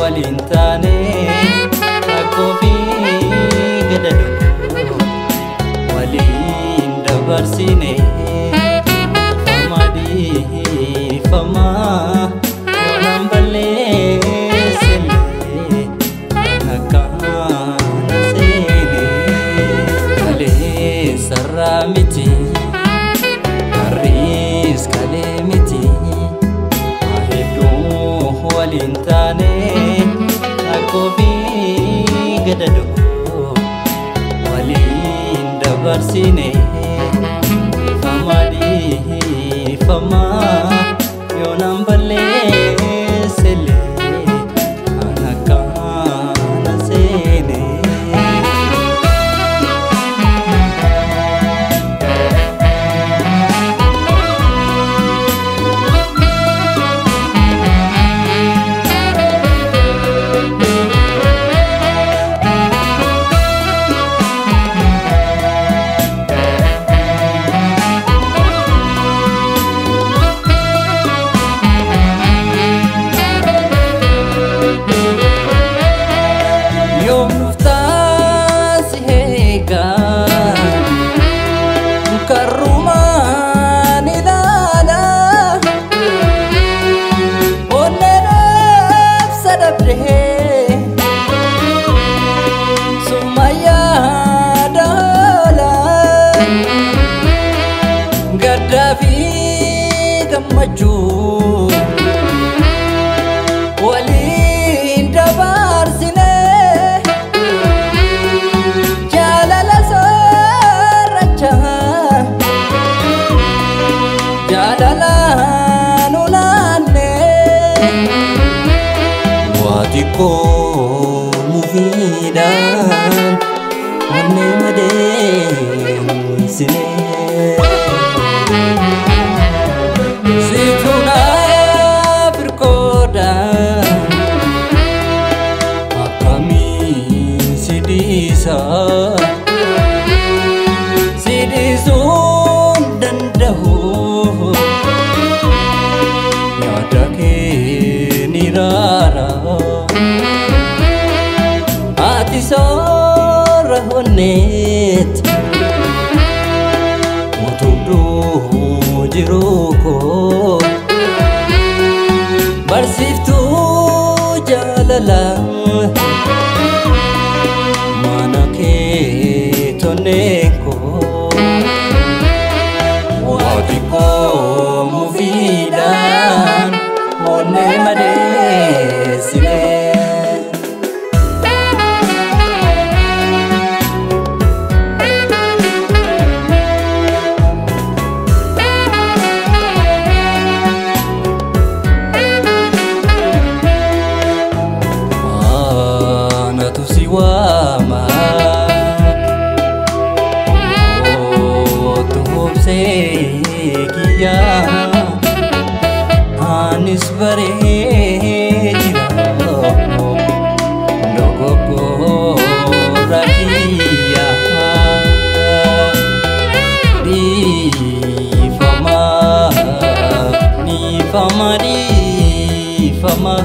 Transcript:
walintane akofi gadadu walin dabarsine famadi fama onambale sele nakana sene kale saramiti aris kale miti walintane akofi gadadu walin dabarsine famadi fama yonambale sele anakana sene maju walin dabarsine jalala saracha jalala nulane watiko mufidan onne made sine situna berkoda akami sidisa sidisun dan dahu nyadake nirara ati sora honet mutudu jiruko barsiftu jalala manake toneko watiko mufidan one made sile wama tuhum sekia anis bare jira nogoko rakia di fama di fama